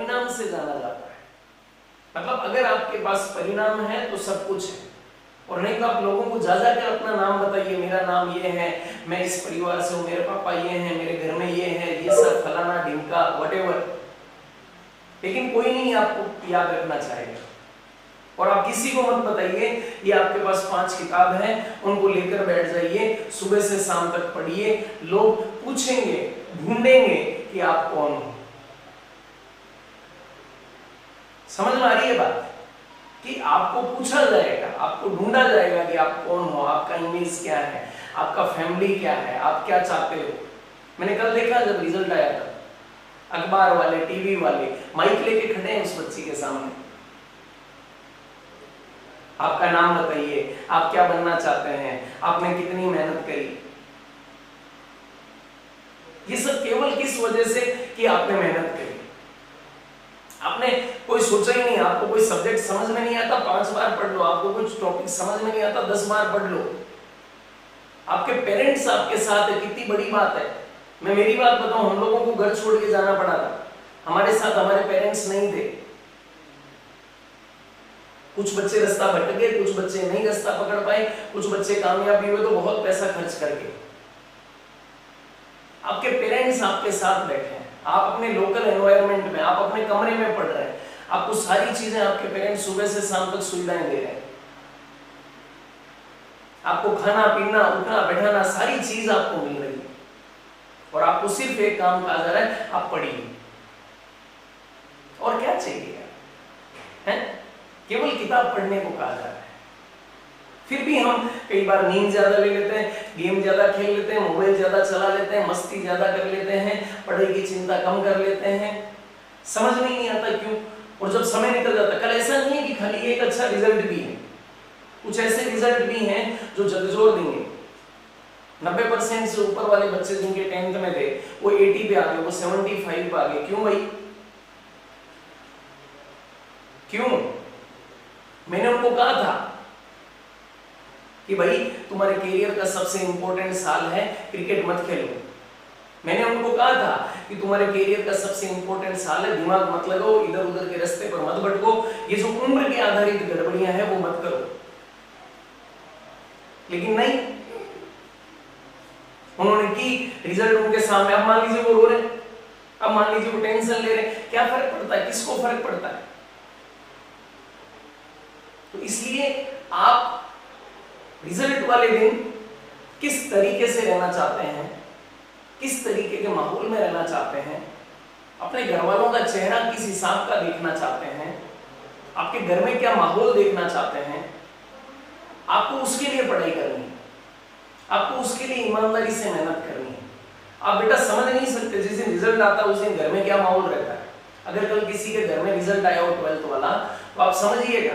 परिणाम से जाना जाता है। मतलब अगर आपके पास परिणाम है तो सब कुछ है, और नहीं तो आप लोगों को जा जाकर अपना नाम बताइए, मेरा नाम ये है, मैं इस परिवार से हूँ, मेरे पापा ये हैं, मेरे घर में ये है, ये सब फलाना ढिमका व्हाटएवर, लेकिन कोई नहीं आपको याद रखना चाहेगा। और आप किसी को मत बताइए, ये आपके पास 5 किताब हैं, उनको लेकर बैठ जाइए, सुबह से शाम तक पढ़िए, लोग पूछेंगे, ढूंढेंगे कि आप कौन हो। समझ में आ रही है बात? कि आपको पूछा जाएगा, आपको ढूंढा जाएगा कि आप कौन हो, आपका इमेज क्या है, आपका फैमिली क्या है, आप क्या चाहते हो। मैंने कल देखा जब रिजल्ट आया था, अखबार वाले, टीवी वाले माइक लेके खड़े हैं उस बच्ची के सामने, आपका नाम बताइए, आप क्या बनना चाहते हैं, आपने कितनी मेहनत करी। ये सब केवल किस वजह से कि आपने मेहनत करी। आपने कोई सोचा ही नहीं, आपको कोई सब्जेक्ट समझ में नहीं आता 5 बार पढ़ लो, आपको कुछ टॉपिक समझ में नहीं आता 10 बार पढ़ लो। आपके पेरेंट्स आपके साथ है, कितनी बड़ी बात है। मैं मेरी बात बताऊं, हम लोगों को घर छोड़ के जाना पड़ा था, हमारे साथ हमारे पेरेंट्स नहीं थे। कुछ बच्चे रास्ता भटक गए, कुछ बच्चे नहीं रास्ता पकड़ पाए, कुछ बच्चे कामयाबी हुए तो बहुत पैसा खर्च करके। आपके पेरेंट्स आपके साथ बैठे हैं, आप अपने लोकल एनवायरनमेंट में, आप अपने कमरे में पढ़ रहे हैं, आपको सारी चीजें आपके पेरेंट्स सुबह से शाम तक सुविधाएं दे रहे हैं, आपको खाना पीना उठना बैठाना सारी चीज आपको मिल रही है, और आपको सिर्फ एक काम कहा जा रहा है, आप पढ़िए। और क्या चाहिए है? केवल किताब पढ़ने को कहा जा रहा है। फिर भी हम कई बार नींद ज्यादा ले लेते हैं, गेम ज्यादा खेल लेते हैं, मोबाइल ज्यादा चला लेते हैं, मस्ती ज्यादा कर लेते हैं, पढ़ाई की चिंता कम कर लेते हैं। समझ में नहीं आता क्यों। और जब समय निकल जाता है, कल ऐसा नहीं है कि खाली एक अच्छा रिजल्ट भी है, कुछ ऐसे रिजल्ट भी हैं जो झकझोर देंगे। 90% से ऊपर वाले बच्चे जिनके 10th में थे वो 80 पे आ गए, वो 75 पे आ गए। क्यों भाई? क्यों? मैंने उनको कहा था कि भाई तुम्हारे करियर का सबसे इंपॉर्टेंट साल है, क्रिकेट मत खेलो। मैंने उनको कहा था कि तुम्हारे करियर का सबसे इंपॉर्टेंट साल है, दिमाग मत लगाओ, इधर उधर के रास्ते पर मत भटको, ये जो उम्र के आधारित गड़बड़ियां हैं वो मत करो। लेकिन नहीं, उन्होंने की, रिजल्ट उनके सामने। अब मान लीजिए वो रो रहे, अब मान लीजिए वो टेंशन ले रहे, क्या फर्क पड़ता है? किसको फर्क पड़ता है? तो इसलिए आप रिजल्ट वाले दिन किस तरीके से रहना चाहते हैं, किस तरीके के माहौल में रहना चाहते हैं, अपने घर वालों का चेहरा किस हिसाब का देखना चाहते हैं, आपके घर में क्या माहौल देखना चाहते हैं, आपको उसके लिए पढ़ाई करनी है, आपको उसके लिए ईमानदारी से मेहनत करनी है। आप बेटा समझ नहीं सकते, जिस दिन रिजल्ट आता है उस दिन घर में क्या माहौल रहता है। अगर कल किसी के घर में रिजल्ट आया हो 12th वाला, तो आप समझिएगा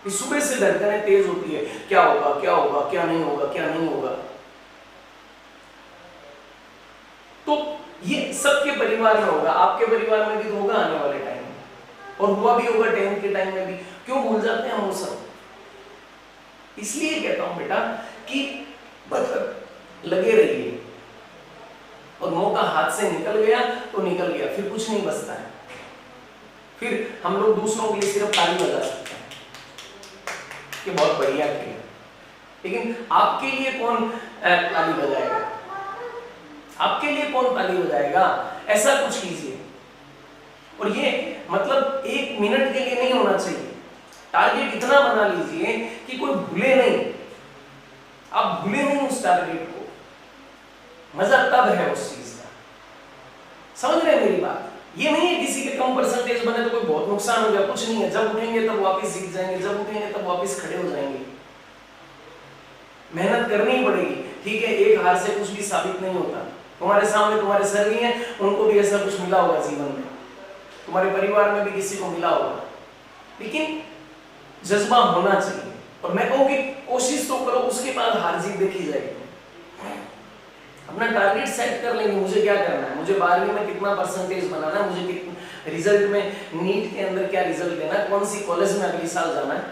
कि सुबह से धड़कनें तेज होती है, क्या होगा, क्या होगा, क्या नहीं होगा, क्या नहीं होगा। तो ये सबके परिवार में होगा, आपके परिवार में भी तो होगा आने वाले टाइम में, और हुआ भी होगा 10th के टाइम में भी। क्यों भूल जाते हैं हम वो सब? इसलिए कहता हूं बेटा कि बस लगे रहिए, और मौका हाथ से निकल गया तो निकल गया, फिर कुछ नहीं बचता है। फिर हम लोग दूसरों के लिए सिर्फ ताली बजा सकते हैं कि बहुत बढ़िया किया, लेकिन आपके लिए कौन ताली बजाएगा? आपके लिए कौन ताली बजाएगा? ऐसा कुछ कीजिए। और ये मतलब 1 मिनट के लिए नहीं होना चाहिए। टारगेट इतना बना लीजिए कि कोई भूले नहीं, आप भूले नहीं उस टारगेट को। मजा तब है उस चीज का। समझ रहे हैं मेरी बात? ये नहीं है किसी के कम परसेंटेज बने तो कोई बहुत नुकसान हो गया, कुछ नहीं है। जब उठेंगे तब वापस सीख जाएंगे, जब उठेंगे तब वापस खड़े हो जाएंगे। मेहनत करनी ही पड़ेगी। ठीक है, एक हार से कुछ भी साबित नहीं होता। तुम्हारे सामने तुम्हारे सर भी हैं, उनको भी ऐसा कुछ मिला होगा जीवन में, तुम्हारे परिवार में भी किसी को मिला होगा, लेकिन जज्बा होना चाहिए। और मैं कहूँ कि कोशिश तो करो, उसके बाद हार जीत देखी जाएगी। अपना टारगेट सेट कर लेंगे, मुझे क्या करना है, मुझे 12वीं में कितना परसेंटेज बनाना है, मुझे कितना रिजल्ट में, नीट के अंदर क्या रिजल्ट देना है, कौन सी कॉलेज में अगले साल जाना है।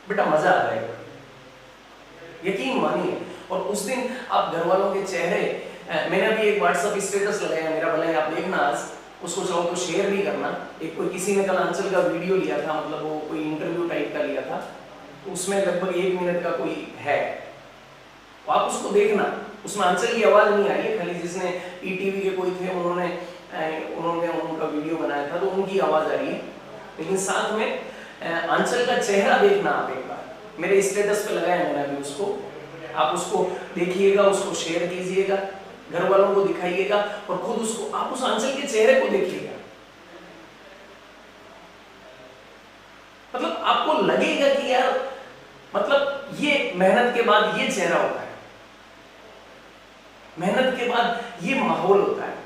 बेटा मजा आ जाएगा, यकीन मानिए। और उस दिन आप घर वालों के चेहरे, मैंने अभी एक व्हाट्सएप स्टेटस लगाया मेरा, भले आप देखना आज, उसको चाहो तो शेयर भी करना। एक कोई किसी ने कल आंचल का वीडियो लिया था, मतलब वो कोई इंटरव्यू टाइप का लिया था, तो उसमें लगभग 1 मिनट का कोई है, तो आप उसको देखना। उसमें आंचल की आवाज नहीं आई है, खाली जिसने ईटीवी के कोई थे उन्होंने उनका वीडियो बनाया था, तो उनकी आवाज आ रही है। लेकिन साथ में आंचल का चेहरा देखना आप एक बार, मेरे स्टेटस पे लगाया मैंने अभी उसको, आप उसको देखिएगा, उसको शेयर कीजिएगा, घर वालों को दिखाइएगा और खुद उसको आप उस आंचल के चेहरे को देखिएगा। मतलब आपको लगेगा कि यार मतलब ये मेहनत के बाद ये चेहरा होता है, मेहनत के बाद ये माहौल होता है।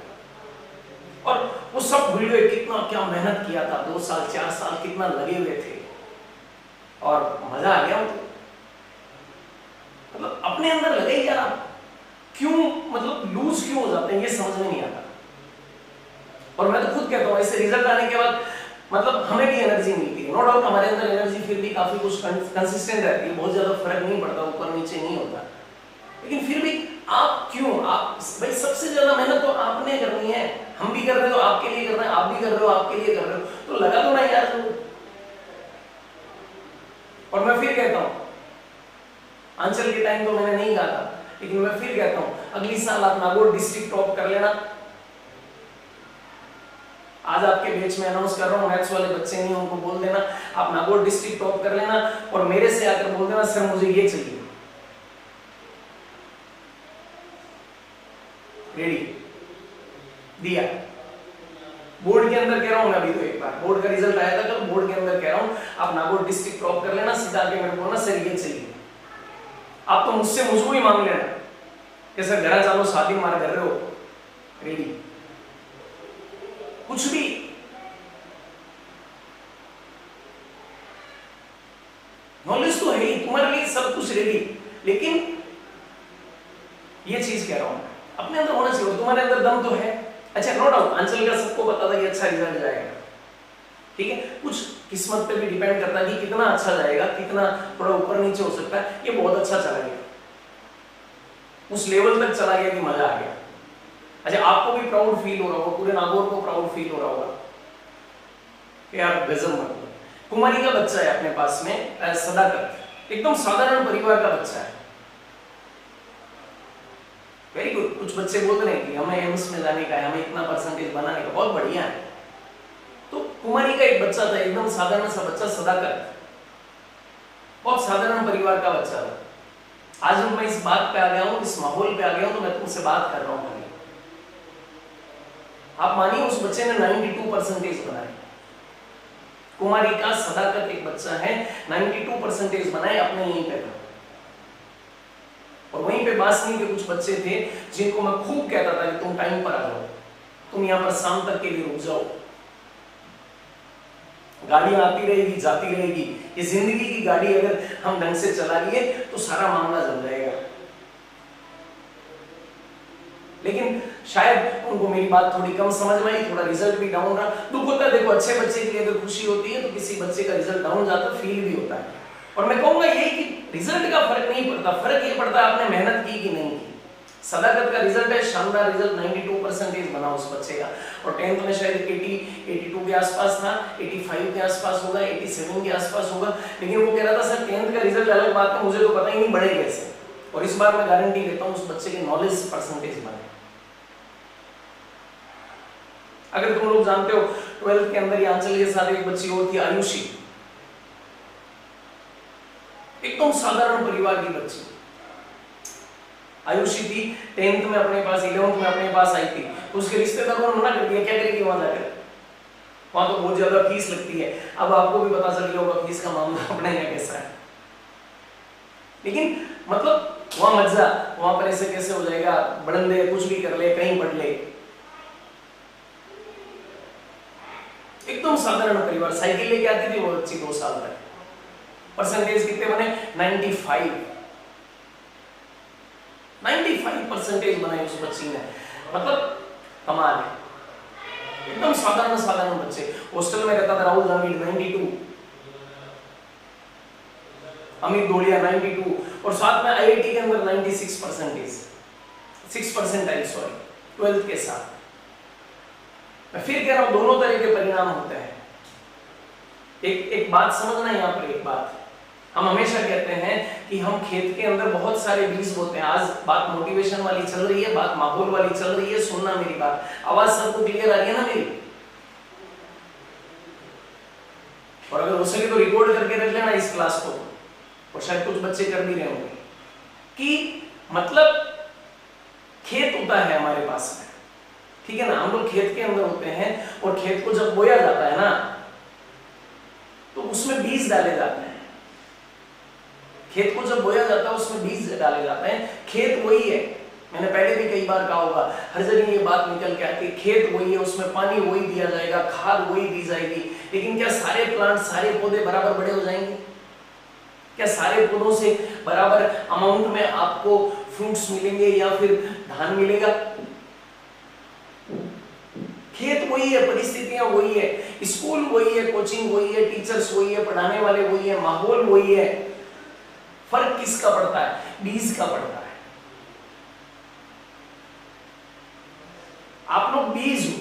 और वो सब वीडियो कितना क्या मेहनत किया था, 2 साल 4 साल कितना लगे हुए थे और मजा आ गया। मतलब अपने अंदर लगे यार आप क्यों मतलब लूज क्यों हो जाते हैं, ये समझ में नहीं आता। और मैं तो खुद कहता हूँ ऐसे रिजल्ट आने के बाद मतलब हमें भी एनर्जी मिलती है, नो डाउट हमारे अंदर एनर्जी फिर भी काफी कुछ कंसिस्टेंट रहती है, बहुत ज्यादा फर्क नहीं पड़ता, ऊपर नीचे नहीं होता। लेकिन फिर भी आप क्यों, आप भाई सबसे ज्यादा मेहनत तो आपने करनी है, हम भी कर रहे हो आपके लिए कर रहे हैं, आप भी कर रहे हो आपके लिए कर रहे हो, तो लगा दो ना यार। और मैं फिर कहता हूं, आंचल के टाइम तो मैंने नहीं कहा था, लेकिन मैं फिर कहता हूं अगली साल आप नागौर डिस्ट्रिक्ट टॉप कर लेना। आज आपके बैच में अनाउंस कर रहा हूं, मैथ्स वाले बच्चे नहीं उनको बोल देना आप नागौर डिस्ट्रिक्ट टॉप कर लेना और मेरे से आकर बोल देना सर मुझे ये चाहिए। रेडी? दिया। बोर्ड के अंदर कह रहा हूं मैं अभी, तो एक बार बोर्ड का रिजल्ट आया था कल, बोर्ड के अंदर कह रहा हूं आप नागौर डिस्ट्रिक्ट टॉप कर लेना, सीधा आके मेरे को बोलना सर ये चाहिए। आप तो मुझसे मुझको ही मांग लेना कि सर घर चालो शादी मार कर रहे हो। रेडी? कुछ भी नॉलेज तो है ही तुम्हारे लिए, सब कुछ रेडी, लेकिन ये चीज कह रहा हूं अपने अंदर होना चाहिए, तुम्हारे अंदर दम तो है। अच्छा नो डाउट आंचल का सबको पता था कि अच्छा रिजल्ट जाएगा, ठीक है, कुछ किस्मत पे भी डिपेंड करता है कि कितना अच्छा जाएगा, कितना थोड़ा ऊपर नीचे हो सकता है। ये बहुत अच्छा चला गया, उस लेवल तक चला गया कि मजा आ गया। अच्छा आपको भी प्राउड फील हो रहा होगा, पूरे नागौर को प्राउड फील हो रहा होगा यार गजब। मतलब कुमारी का बच्चा है अपने पास में, सदाकत, एकदम साधारण परिवार का बच्चा है, वेरी गुड। कुछ बच्चे बोल रहे हैं कि हमें एम्स में जाने का है, हमें इतना परसेंटेज बनाने का, बहुत बढ़िया है। तो कुमारी का एक बच्चा था, एकदम साधारण सा बच्चा, सदाकत, बहुत साधारण परिवार का बच्चा था। आज जब मैं इस बात पे आ गया हूं, इस माहौल पे आ गया हूं, तो मैं तुमसे बात कर रहा हूं। आप मानिए उस बच्चे ने 92 परसेंटेज बनाए। कुमारी का सदाकत एक बच्चा है, 92 परसेंटेज बनाए अपने यहीं पे। और वहीं पे बासनी के कुछ बच्चे थे जिनको मैं खूब कहता था कि तुम टाइम पर आ जाओ, तुम यहां पर शाम तक के लिए रुक जाओ, गाड़ियां आती रहेगी जाती रहेगी, ये जिंदगी की गाड़ी अगर हम ढंग से चला लिए तो सारा मामला जम जाएगा। लेकिन शायद उनको मेरी बात थोड़ी कम समझ में आई, थोड़ा रिजल्ट भी डाउन रहा। दुख होता है, देखो अच्छे बच्चे के लिए अगर खुशी होती है तो किसी बच्चे का रिजल्ट डाउन जाता है, फील भी होता है। और मैं कहूंगा ये कि रिजल्ट का फर्क नहीं पड़ता, फर्क ये पड़ता है आपने मेहनत की कि नहीं की। सदाकत का रिजल्ट है शानदार रिजल्ट, 92 परसेंटेज बना उस बच्चे का, और 10th में शायद 82 के आसपास था, 85 के आसपास होगा, 87 के आसपास होगा। लेकिन वो कह रहा था सर 10th का रिजल्ट अलग बात है, मुझे तो पता ही नहीं बढ़े कैसे। और इस बार मैं गारंटी लेता हूं उस बच्चे के नॉलेज परसेंटेज बने। अगर तुम लोग जानते हो 12th के अंदर आंचल के साथ एक बच्ची और थी, आयुषी, एकदम साधारण परिवार की बच्ची आयुषी थी। 10th में अपने पास, 11th में अपने पास आई थी, तो उसके रिश्तेदारों ने मना कर दिया, क्या करेगी वहां जाकर, वहां तो बहुत ज्यादा फीस लगती है। अब आपको भी पता चल गया होगा फीस का मामला अपने यहाँ कैसा है। लेकिन मतलब वहां मत जा, वहां पर ऐसे कैसे हो जाएगा, बढ़न ले, कुछ भी कर ले, कहीं पढ़ ले, एकदम साधारण परिवार। साइकिल लेके आती थी वो बच्ची 2 साल तक। परसेंटेज कितने बने? 95 परसेंटेज बनाए उस बच्ची ने, मतलब कमाल है। एकदम साधारण बच्चे। हॉस्टल में रहता था राहुल गांधी 92, अमित धोलिया 92, और साथ में आईआईटी के अंदर 96 परसेंटेज, 6 परसेंटाइल सॉरी, 12th के साथ। मैं फिर कह रहा हूं दोनों तरह के परिणाम होते हैं। एक बात समझना यहाँ पर, एक बात हम हमेशा कहते हैं कि हम खेत के अंदर बहुत सारे बीज बोते हैं। आज बात मोटिवेशन वाली चल रही है, बात माहौल वाली चल रही है, सुनना मेरी बात। आवाज सबको क्लियर आ रही है ना मेरी? और अगर हो सके तो रिकॉर्ड करके रख लेना इस क्लास को, और शायद कुछ बच्चे कर भी रहे होंगे। कि मतलब खेत होता है हमारे पास में, ठीक है ना, हम लोग खेत के अंदर होते हैं और खेत को जब बोया जाता है ना तो उसमें बीज डाले जाते हैं। खेत को जब बोया जाता है उसमें बीज डाले जाते हैं। खेत वही है, मैंने पहले भी कई बार कहा होगा, हर जगह ये बात निकल के आती है, खेत वही है, उसमें पानी वही दिया जाएगा, खाद वही दी जाएगी। लेकिन क्या सारे प्लांट, सारे पौधे बराबर बड़े हो जाएंगे? क्या सारे पौधों से बराबर अमाउंट में आपको फ्रूट्स मिलेंगे या फिर धान मिलेगा? खेत वही है, परिस्थितियां वही है, स्कूल वही है, कोचिंग वही है, टीचर्स वही है, पढ़ाने वाले वही है, माहौल वही है। फर्क किसका पड़ता है? बीज का पड़ता है। आप लोग बीज हो,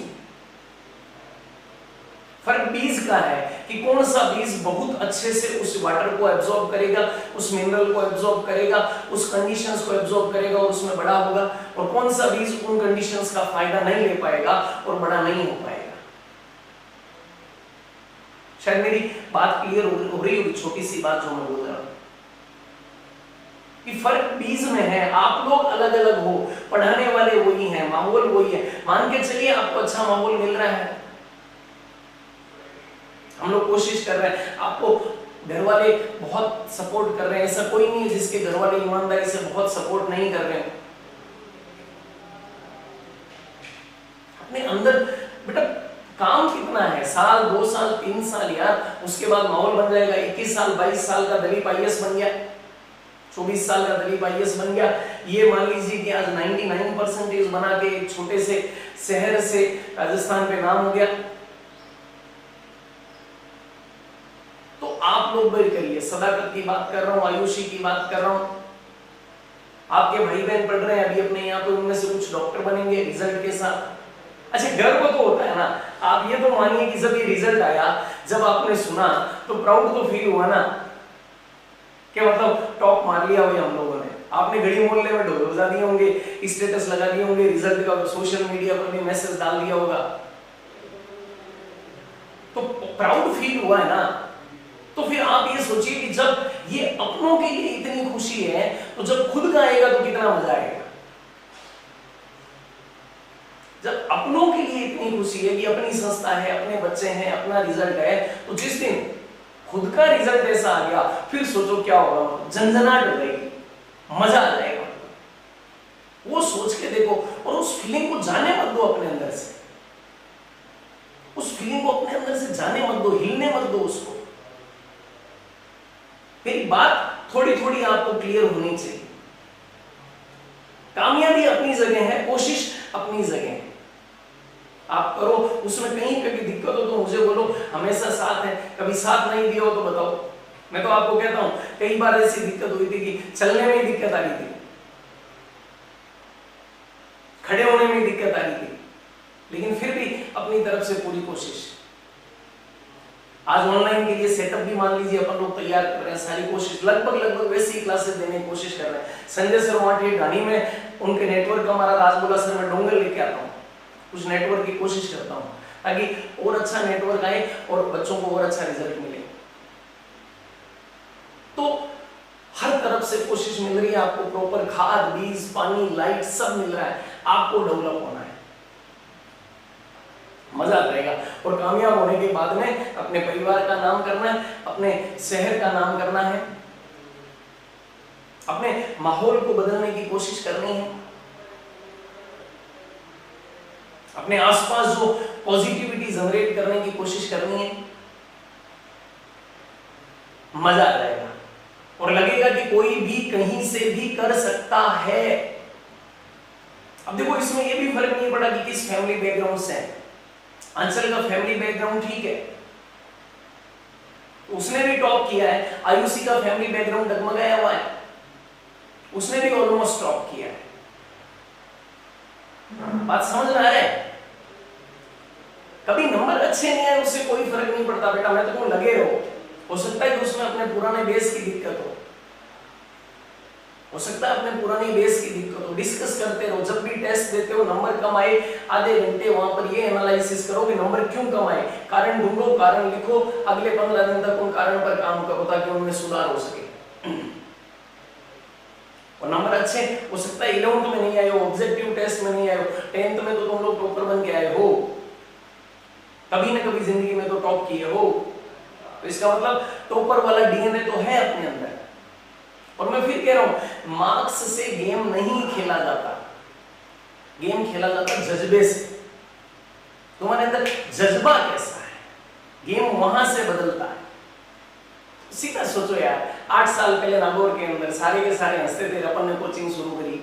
फर्क बीज का है कि कौन सा बीज बहुत अच्छे से उस वाटर को एब्जॉर्ब करेगा, उस मिनरल को एब्जॉर्ब करेगा, उस कंडीशंस को एब्जॉर्ब करेगा और उसमें बड़ा होगा, और कौन सा बीज उन कंडीशंस का फायदा नहीं ले पाएगा और बड़ा नहीं हो पाएगा। शायद मेरी बात क्लियर हो रही होगी, छोटी सी बात जो मैं बोल रहा हूं कि फर्क बीज में है। आप लोग अलग अलग हो, पढ़ाने वाले वही हैं, माहौल वही है। मान के चलिए आपको अच्छा माहौल मिल रहा है, हम लोग कोशिश कर रहे हैं, आपको घर वाले बहुत सपोर्ट कर रहे हैं। ऐसा कोई नहीं है जिसके घर वाले ईमानदारी से बहुत सपोर्ट नहीं कर रहे हैं। अपने अंदर बेटा काम कितना है, साल 2 साल 3 साल यार, उसके बाद माहौल बन जाएगा। 21 साल 22 साल का दलीप IAS बन गया, 24 साल का दलीप IAS बन गया। ये मान लीजिए कि आज 99% बना के एक छोटे से शहर से राजस्थान पे नाम हो गया। तो आप लोग भी करिए, सदाकत की बात कर रहा हूं, आयुषी की बात कर रहा हूं। आपके भाई बहन पढ़ रहे हैं अभी अपने यहाँ पे, उनमें से कुछ डॉक्टर बनेंगे रिजल्ट के साथ। अच्छा, गर्व तो होता है ना। आप ये तो मानिए कि जब ये रिजल्ट आया, जब आपने सुना तो प्राउड तो फील हुआ ना, क्या मतलब टॉप मार लिया हो हम लोगों ने। आपने गली मोहल्ले में ढोल बजा दिए होंगे, स्टेटस लगा दिए होंगे, रिजल्ट का सोशल मीडिया पर भी मैसेज डाल दिया होगा, तो प्राउड फील हुआ है ना। तो फिर आप ये सोचिए कि जब ये अपनों के लिए इतनी खुशी है, तो जब खुद का आएगा तो कितना मजा आएगा। जब अपनों के लिए इतनी खुशी है कि अपनी संस्था है, अपने बच्चे हैं, अपना रिजल्ट है, तो जिस दिन खुद का रिजल्ट ऐसा आ गया, फिर सोचो क्या होगा, झंझनाहट हो जाएगी, मजा आ जाएगा। वो सोच के देखो, और उस फीलिंग को जाने मत दो अपने अंदर से, उस फीलिंग को अपने अंदर से जाने मत दो, हिलने मत दो उसको। मेरी बात थोड़ी थोड़ी आपको क्लियर होनी चाहिए। कामयाबी अपनी जगह है, कोशिश अपनी जगह है, आप करो। उसमें कहीं पे भी दिक्कत हो तो मुझे बोलो, हमेशा साथ है। कभी साथ नहीं दिया हो तो बताओ। मैं तो आपको कहता हूं, कई बार ऐसी दिक्कत हुई थी कि चलने में ही दिक्कत आ रही थी, खड़े होने में ही दिक्कत आ रही थी, लेकिन फिर भी अपनी तरफ से पूरी कोशिश। आज ऑनलाइन के लिए सेटअप भी मान लीजिए अपन लोग तैयार कर रहे हैं, सारी कोशिश लगभग वैसी क्लासेस देने की कोशिश कर रहे हैं। संजय सर वहां ढाणी में उनके नेटवर्क का हमारा आज बोला सर मैं डोंगर लेके आता हूँ, कुछ नेटवर्क की कोशिश करता हूँ ताकि और अच्छा नेटवर्क आए और बच्चों को और अच्छा रिजल्ट मिले। तो हर तरफ से कोशिश मिल रही है आपको, प्रॉपर खाद, बीज, पानी, लाइट सब मिल रहा है, आपको डेवलप होना है, मजा आएगा। और कामयाब होने के बाद में अपने परिवार का नाम करना है, अपने शहर का नाम करना है, अपने माहौल को बदलने की कोशिश करनी है, अपने आसपास जो पॉजिटिविटी जनरेट करने की कोशिश करनी है। मजा आ जाएगा और लगेगा कि कोई भी कहीं से भी कर सकता है। अब देखो, इसमें यह भी फर्क नहीं पड़ा कि किस फैमिली बैकग्राउंड से है। अंचल का फैमिली बैकग्राउंड ठीक है, उसने भी टॉप किया है। आयुषी का फैमिली बैकग्राउंड डगमगाया हुआ है, उसने भी ऑलमोस्ट टॉप किया है। बात समझ में आ रहा है? कभी नंबर अच्छे नहीं आए उससे कोई फर्क नहीं पड़ता बेटा, मैं तो कहूं लगे रहो। हो सकता है कि उसमें अपने पुराने बेस की दिक्कत हो सकता है अपने पुरानी बेस की दिक्कत हो। डिस्कस करते रहो, जब भी टेस्ट देते हो नंबर कम आए आधे घंटे वहां पर ये एनालिसिस करो कि नंबर क्यों कम आए, कारण ढूंढो, कारण लिखो, अगले 15 दिन तक उन कारण पर काम करो ताकि उनमें सुधार हो सके। और नंबर अच्छे हो सकता है 11th में नहीं आए हो, ऑब्जेक्टिव टेस्ट में नहीं आए हो, 10th में तो तुम लोग टॉपर बन के आए हो, कभी ना कभी जिंदगी में तो टॉप किए हो, तो इसका मतलब टॉपर वाला डीएनए तो है अपने अंदर। और मैं फिर कह रहा हूं, मार्क्स से गेम नहीं खेला जाता, गेम खेला जाता जज्बे से। तुम्हारे अंदर जज्बा कैसा है, गेम वहां से बदलता है। सीधा सोचो यार, 8 साल पहले नागौर के अंदर सारे के सारे हंसते थे, अपन ने कोचिंग शुरू करी।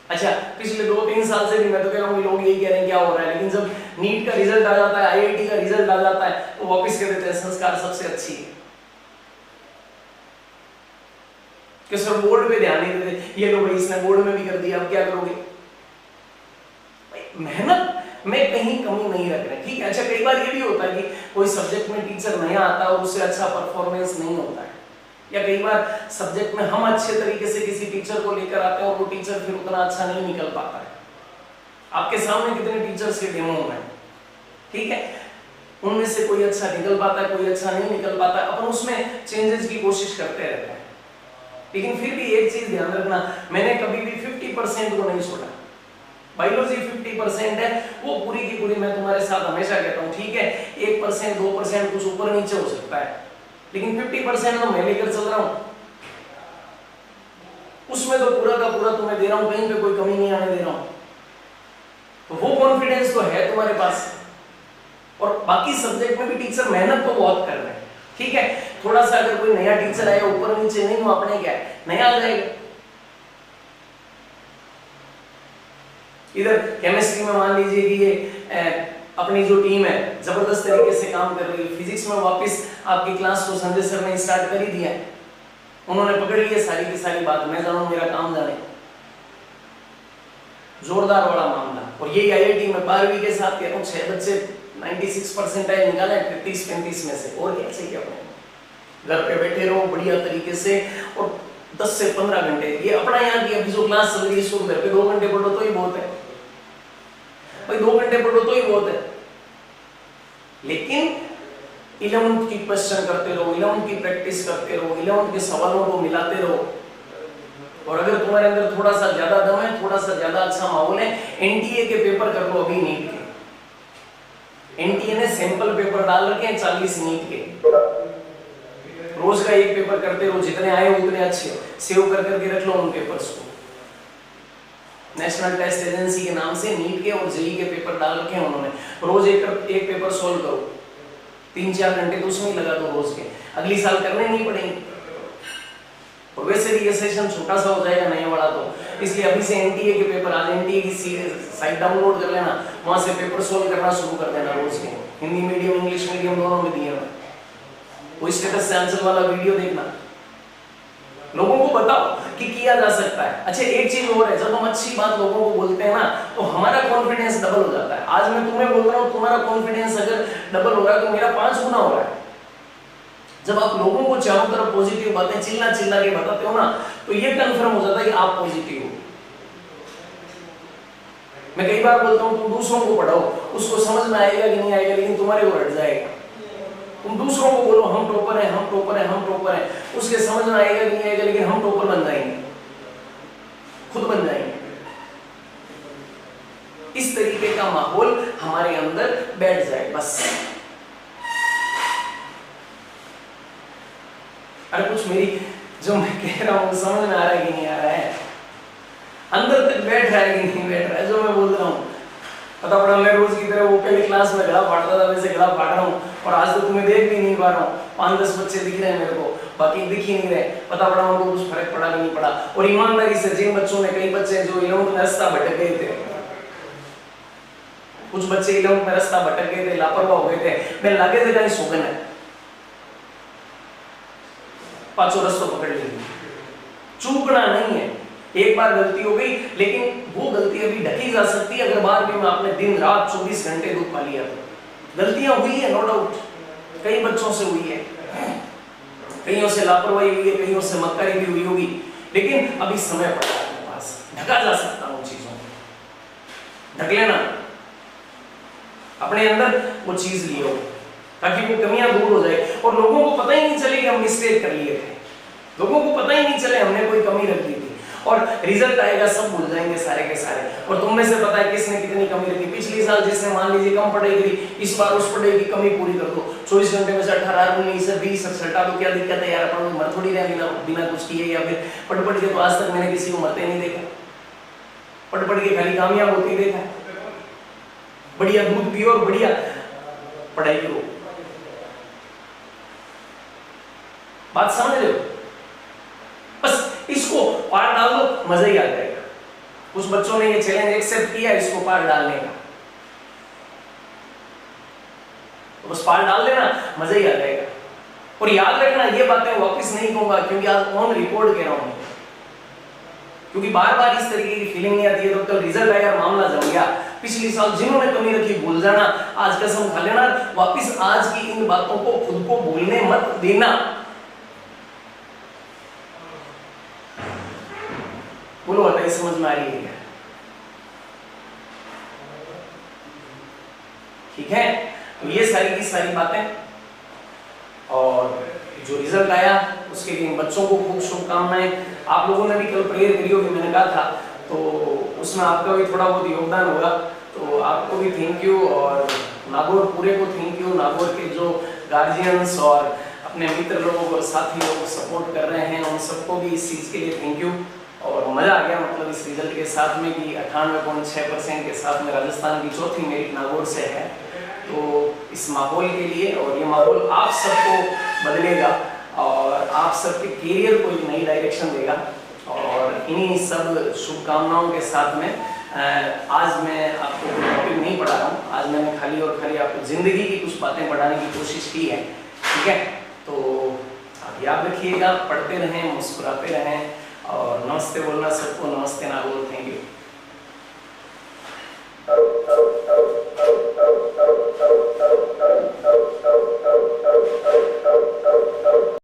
अच्छा, पिछले 2-3 साल से भी मैं तो कह रहा हूँ लोग यही कह रहे हैं क्या हो रहा है, लेकिन जब नीट का रिजल्ट आ जाता है, आईआईटी का रिजल्ट आ जाता है, तो वापस कह देते हैं संस्कार सबसे अच्छी है कि सर बोर्ड पे ध्यान नहीं देते, ये लो भाई इसने बोर्ड में भी कर दिया, अब क्या करोगे। मेहनत में कहीं कमी नहीं रख रहे, ठीक है। अच्छा, कई बार ये भी होता है कि कोई सब्जेक्ट में टीचर नया आता है और उससे अच्छा परफॉर्मेंस नहीं होता है, या कई बार सब्जेक्ट में हम अच्छे तरीके से किसी टीचर को लेकर आते हैं और वो टीचर फिर उतना अच्छा नहीं निकल पाता है। आपके सामने कितने टीचर्स के डेमो हैं, ठीक है, उनमें से कोई अच्छा निकल पाता है, कोई अच्छा नहीं निकल पाता है, अपन उसमें चेंजेस की कोशिश करते रहते हैं। लेकिन फिर भी एक चीज ध्यान रखना, मैंने कभी भी 50% को नहीं छोड़ा। बायोलॉजी 50% है, वो पूरी की पूरी मैं तुम्हारे साथ हमेशा कहता हूँ, ठीक है, 1% 2% कुछ ऊपर नीचे हो सकता है, लेकिन 50% तो मैं लेकर चल रहा हूं, उसमें तो पूरा का पूरा तुम्हें दे रहा हूं, कहीं पे कोई कमी नहीं आने दे रहा हूं। तो वो कॉन्फिडेंस तो है तुम्हारे पास। और बाकी सब्जेक्ट में भी टीचर मेहनत तो बहुत कर रहे हैं, ठीक है। थोड़ा सा अगर कोई नया टीचर आया, ऊपर नीचे नहीं हो, अपने क्या है, नया आ जाएगा। इधर केमिस्ट्री में मान लीजिए कि ये अपनी जो टीम है जबरदस्त तरीके से काम कर रही है, फिजिक्स में वापस आपकी क्लास को संजय सर ने स्टार्ट कर ही दिया है, उन्होंने पकड़ लिया सारी की सारी बात, मैं जानूं मेरा काम जाने, जोरदार वाला मामला। और यही आईआईटी में 12वीं के साथ कह रहा हूं, 6 बच्चे 96% निकाले 33-35 में से, और क्या चाहिए अपने। घर पे बैठे रहो बढ़िया तरीके से और 10 से 15 घंटे, ये अपना यहाँ की अभी जो क्लास चल रही है इसको घर पे 2 घंटे पढ़ो तो ही बहुत है भाई, 2 घंटे पढ़ो तो ही बहुत है। लेकिन 11th की क्वेश्चन करते रहो, 11th की प्रैक्टिस करते रहो, 11th के सवालों को मिलाते रहो। और अगर तुम्हारे अंदर थोड़ा सा ज्यादा दम है, थोड़ा सा ज्यादा अच्छा माहौल है, एनटीए के पेपर कर लो अभी नीट के। एनटीए ने सैंपल पेपर डाल रखे हैं 40 नीट के, रोज का एक पेपर करते रहो, जितने आए उतने अच्छे, सेव कर करके रख लो उन पेपर्स को। नेशनल टेस्ट एजेंसी के नाम से नीट के और जेईई के पेपर डाल रखे हैं उन्होंने, रोज एक पेपर सोल्व करो, 3-4 घंटे तो उसमें ही लगा दो रोज के, अगली साल करने नहीं पड़ेंगे। और वैसे भी ये सेशन छोटा सा हो जाएगा नए वाला, तो इसलिए अभी से एनटीए के पेपर, आज एनटीए की साइट डाउनलोड कर लेना, वहां से पेपर सोल्व करना शुरू कर देना रोज के, हिंदी मीडियम इंग्लिश मीडियम दोनों में दिए हुए। वो स्टेटस से आंसर वाला वीडियो देखना, लोगों को बताओ कि किया जा सकता है। अच्छा, एक चीज और है, जब हम अच्छी बात लोगों को बोलते हैं ना तो हमारा कॉन्फिडेंस डबल हो जाता है। आज मैं तुम्हें बोल रहा हूं, तुम्हारा कॉन्फिडेंस अगर डबल हो रहा है तो मेरा 5 गुना हो रहा है। जब आप लोगों को चारों तरफ पॉजिटिव बातें चिल्ला चिल्ला के बताते हो ना, तो ये कंफर्म हो जाता है कि आप पॉजिटिव हो। मैं कई बार बोलता हूं तुम दूसरों को पढ़ाओ, उसको समझ में आएगा कि नहीं आएगा, लेकिन तुम्हारे को रट जाएगा। तुम दूसरों को बोलो हम टॉपर हैं, हम टॉपर हैं, हम टॉपर हैं, उसके समझ में आएगा कि नहीं आएगा, लेकिन हम टॉपर बन जाएंगे, खुद बन जाएंगे। इस तरीके का माहौल हमारे अंदर बैठ जाए बस। अरे कुछ मेरी जो मैं कह रहा हूं समझ में आ रहा है कि नहीं आ रहा है, अंदर तक बैठ रहा है कि नहीं बैठ रहा है जो मैं बोल रहा हूं। पता पड़ा मैं रोज की तरह वो पहले क्लास में गला फाड़ता था, वैसे गला फाड़ रहा हूँ, और आज तो तुम्हें देख भी नहीं पा रहा हूँ। 5-10 बच्चे दिख रहे हैं मेरे को, बाकी दिख ही नहीं रहे। पता पड़ा उनको कुछ फर्क पड़ा कि नहीं पड़ा। और ईमानदारी से जिन बच्चों ने, कई बच्चे जो 11th में रास्ता भटक गए थे, कुछ बच्चे 11th में रास्ता भटक गए थे, लापरवाह हो गए थे, मैं लागे थे कहीं सोगन है, 500 रस्तों पकड़ लेंगे। चूकना नहीं है, एक बार गलती हो गई, लेकिन वो गलती अभी गलती ढकी जा सकती है अगर बाद में आपने दिन रात 24 घंटे दूध पा लिया तो। गलतियां हुई है नो डाउट, कई बच्चों से हुई है, कईयों से लापरवाही हुई है, कईयों से मक्कारी भी हुई होगी, लेकिन अभी समय पड़ा है अपने पास, ढका जा सकता है उन चीजों को। ढक लेना, अपने अंदर वो चीज लियो ताकि वो कमियां दूर हो जाए और लोगों को पता ही नहीं चले कि हम मिस्टेक कर लिए थे, लोगों को पता ही नहीं चले हमने कोई कमी रख दी थी, और रिजल्ट आएगा सब भूल जाएंगे सारे के सारे। और तुम में से पता है किसने कितनी कमी रखी, पिछले साल जिसने मान लीजिए कम पढ़ाई करी, इस बार उस पढ़ाई की कमी पूरी कर दो, 24 घंटे में से 18 19 20 हटा दो, क्या दिक्कत है यार, अपन मर थोड़ी रहे बिना कुछ किए, या फिर पढ़ के तो आज तक मैंने किसी को मरते नहीं देखा, पढ़ के खाली कामयाब होते ही देखा। बढ़िया दूध पियो और बढ़िया पढ़ाई करो, बात समझ रहे हो? बस इसको पार डाल दो, मजा ही आ जाएगा। कुछ बच्चों ने ये चैलेंज एक्सेप्ट किया इसको पार डालने का, तो बस पार डाल देना, मजा ही आ जाएगा। और याद रखना ये बातें वापस नहीं कहूंगा क्योंकि आज ऑन रिकॉर्ड कह रहा हूं, क्योंकि बार बार इस तरीके की फीलिंग नहीं आती है तो कल रिजल्ट आएगा मामला जम गया। पिछले साल जिन्होंने कमी रखी भूल जाना, आज कसम खा लेना, वापस आज की इन बातों को खुद को भूलने मत देना। बोलो बताइए समझ में आ रही है? ठीक है, तो ये सारी की सारी बातें, और जो रिजल्ट आया उसके लिए बच्चों को खूब शुभकामनाएं। आप लोगों ने भी कल प्रेयर करी होगी, मैंने कहा था, तो उसमें आपका भी थोड़ा बहुत योगदान होगा, तो आपको भी थैंक यू, और नागौर पूरे को थैंक यू। नागौर के जो गार्जियंस और अपने मित्र लोग और साथी लोग सपोर्ट कर रहे हैं, उन सबको भी इस चीज़ के लिए थैंक यू। और मज़ा आ गया मतलब इस रिजल्ट के साथ में कि 98.6% के साथ में राजस्थान की चौथी मेरिट नागौर से है। तो इस माहौल के लिए, और ये माहौल आप सबको बदलेगा और आप सबके करियर को एक नई डायरेक्शन देगा। और इन्हीं सब शुभकामनाओं के साथ में आज मैं आपको टॉपिक नहीं पढ़ा रहा हूँ, आज मैंने खाली और खाली आपको ज़िंदगी की कुछ बातें पढ़ाने की कोशिश की है। ठीक है, तो आप याद रखिएगा, पढ़ते रहें, मुस्कुराते रहें, और नमस्ते बोलना सबको, नमस्ते नागौर।